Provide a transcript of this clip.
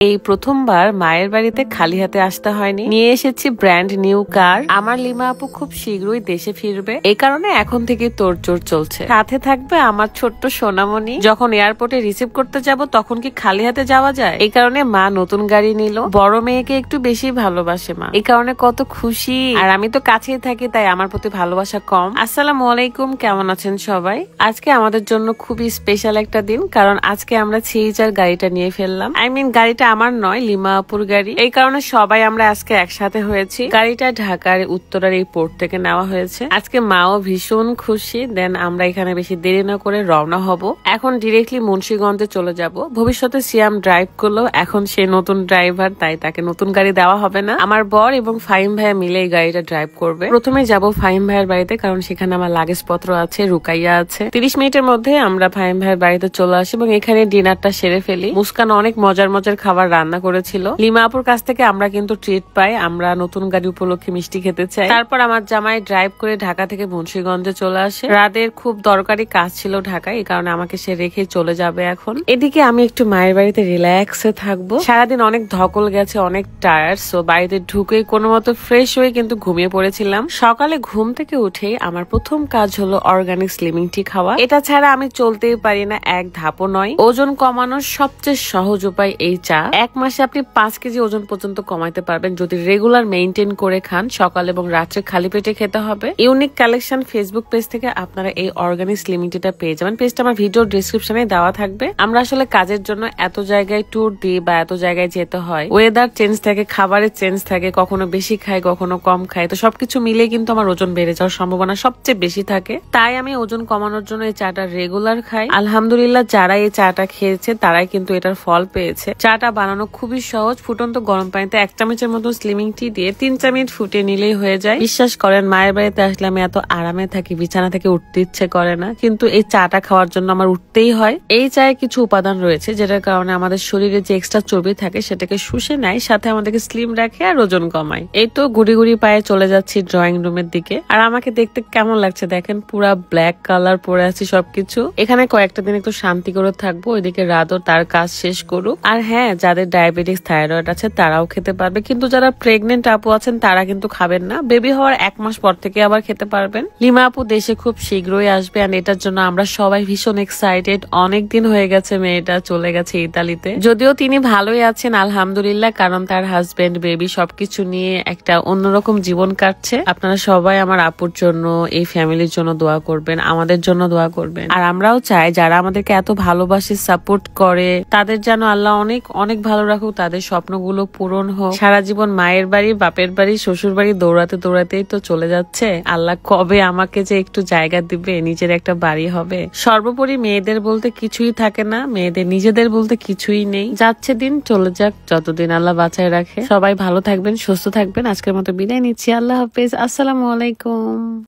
এই প্রথমবার মায়ের বাড়িতে খালি হাতে আসতে হয়নি, নিয়ে এসেছি ব্র্যান্ড নিউ কার। আমার লিমা আপু খুব শীঘ্রই দেশে ফিরবে, এই কারণে এখন থেকে তোড়জোড় চলছে। সাথে থাকবে আমার ছোট্ট সোনামণি। যখন এয়ারপোর্টে রিসিভ করতে যাব তখন কি খালি হাতে যাওয়া যায়? এই কারণে মা নতুন গাড়ি নিল। বড় মেয়েকে একটু বেশি ভালোবাসে মা, এই কারণে কত খুশি। আর আমি তো কাছেই থাকি, তাই আমার প্রতি ভালোবাসা কম। আসসালামু আলাইকুম, কেমন আছেন সবাই? আজকে আমাদের জন্য খুবই স্পেশাল একটা দিন, কারণ আজকে আমরা সিএইচআর গাড়িটা নিয়ে ফেললাম। গাড়িটা আমার নয়, লিমা আপুর গাড়ি। এই কারণে সবাই আমরা আজকে একসাথে হয়েছি। গাড়িটা ঢাকার উত্তরার এই পোর্ট থেকে নেওয়া হয়েছে। আজকে মাও ভীষণ খুশি। দেন আমরা এখানে বেশি দেরি না করে রওনা হব। এখন ডিরেক্টলি মুন্সিগঞ্জে চলে যাব। ভবিষ্যতে সিয়াম ড্রাইভ করলো, এখন সে নতুন ড্রাইভার, তাই তাকে নতুন গাড়ি দেওয়া হবে না। আমার বর এবং ফাহিম ভাইয়া মিলে এই গাড়িটা ড্রাইভ করবে। প্রথমে যাব ফাহিম ভাইয়ের বাড়িতে, কারণ সেখানে আমার লাগেজ পত্র আছে, রুকাইয়া আছে। 30 মিনিটের মধ্যে আমরা ফাহিম ভাইয়ের বাড়িতে চলে আসি এবং এখানে ডিনারটা সেরে ফেলি। মুস্কান অনেক মজার মজার খাবার রান্না করেছিল। লিমা আপুর কাছ থেকে আমরা কিন্তু ট্রিট পাই, আমরা নতুন গাড়ি উপলক্ষে মিষ্টি খেতে চাই। তারপর আমার জামাই ড্রাইভ করে ঢাকা থেকে মুন্সিগঞ্জে চলে আসে। রাতের খুব দরকারি কাজ ছিল ঢাকায়, এই কারণে আমাকে সে রেখে চলে যাবে এখন। এদিকে আমি একটু মায়ের বাড়িতে রিল্যাক্সে থাকবো। সারাদিন অনেক ধকল গেছে, অনেক টায়ার্ড। সো বাড়িতে ঢুকে কোনো মতো ফ্রেশ হয়ে কিন্তু ঘুমিয়ে পড়েছিলাম। সকালে ঘুম থেকে উঠে আমার প্রথম কাজ হলো অর্গানিক স্লিমিং টি খাওয়া। এটা ছাড়া আমি চলতেই পারি না, এক ধাপও নয়। ওজন কমানোর সবচেয়ে সহজ উপায় এই চা। এক মাসে আপনি 5 কেজি ওজন পর্যন্ত কমাইতে পারবেন যদি রেগুলার মেইনটেইন করে খান। সকাল এবং রাত্রে খালি পেটে খেতে হবে। ইউনিক কালেকশন ফেসবুক পেজ থেকে আপনারা এই অর্গানিক স্লিমিং টিটা পেয়ে যাবেন। পেজটা আমার ভিডিও ডিসক্রিপশনে দেওয়া থাকবে। আমরা আসলে কাজের জন্য এত জায়গায় ট্যুর দিই বা এত জায়গায় যেতে হয়, ওয়েদার চেঞ্জ থাকে, খাবারের চেঞ্জ থাকে, কখনো বেশি খাই কখনো কম খাই। তো সবকিছু মিলে কিন্তু আমার ওজন বেড়ে যাওয়ার সম্ভাবনা সবচেয়ে বেশি থাকে। তাই আমি ওজন কমানোর জন্য এই চাটা রেগুলার খাই। আলহামদুলিল্লাহ, যারা এই চাটা খেয়েছে তারাই কিন্তু এটার ফল পেয়েছে। চাটা বানানো খুবই সহজ। ফুটন্ত গরম পানিতে 1 চামচের মতো স্লিমিং টি দিয়ে 3-4 মিনিট ফুটিয়ে নিলেই হয়ে যায়। বিশ্বাস করেন, মায়ের বাড়িতে আসলে আমি এত আরামে থাকি, বিছানা থেকে উঠতে ইচ্ছে করে না, কিন্তু এই চাটা খাওয়ার জন্য আমার উঠতেই হয়। এই চায়ে কিছু উপাদান রয়েছে যেটার কারণে আমাদের শরীরে যে এক্সট্রা চর্বি থাকে সেটাকে শুষে নেয়, সাথে আমাদেরকে স্লিম রাখে আর ওজন কমায়। এই তো গুড়ি গুড়ি পায়ে চলে যাচ্ছি ড্রয়িং রুমের দিকে। আর আমাকে দেখতে কেমন লাগছে দেখেন, পুরা ব্ল্যাক কালার পরে আছি সবকিছু। এখানে কয়েকটা দিন একটু শান্তি করে থাকবো। ওইদিকে রাতও তার কাজ শেষ করুক। আর হ্যাঁ, যাদের ডায়াবেটিস থাইরয়েড আছে তারাও খেতে পারবে, কিন্তু যারা প্রেগনেন্ট আপু আছেন তারা কিন্তু খাবেন না। বেবি হওয়ার 1 মাস পর থেকে আবার খেতে পারবেন। লিমা আপু দেশে খুব শীঘ্রই আসবে, আর এটার জন্য আমরা সবাই ভীষণ এক্সাইটেড। অনেকদিন হয়ে গেছে মেয়েটা চলে গেছে ইতালিতে। যদিও তিনি ভালোই আছেন আলহামদুলিল্লাহ, কারণ তার হাজবেন্ড বেবি সবকিছু নিয়ে একটা অন্যরকম জীবন কাটছে। আপনারা সবাই আমার আপুর জন্য, এই ফ্যামিলির জন্য দোয়া করবেন, আমাদের জন্য দোয়া করবেন। আর আমরাও চাই যারা আমাদেরকে এত ভালোবাসে, সাপোর্ট করে, তাদের যেন আল্লাহ অনেক অনেক ভালো রাখুক, তাদের স্বপ্নগুলো পূরণ হোক। সারা জীবন মায়ের বাড়ি, বাপের বাড়ি, শ্বশুর বাড়ি দৌড়াতে দৌড়াতেই তো চলে যাচ্ছে। আল্লাহ কবে আমাকে যে একটু জায়গা দিবে, নিজের একটা বাড়ি হবে। সর্বোপরি মেয়েদের বলতে কিছুই থাকে না, মেয়েদের নিজেদের বলতে কিছুই নেই। যাচ্ছে দিন, চলে যাক, যতদিন আল্লাহ বাঁচায় রাখে। সবাই ভালো থাকবেন, সুস্থ থাকবেন। আজকের মতো বিদায় নিচ্ছি। আল্লাহ হাফেজ, আসসালামু আলাইকুম।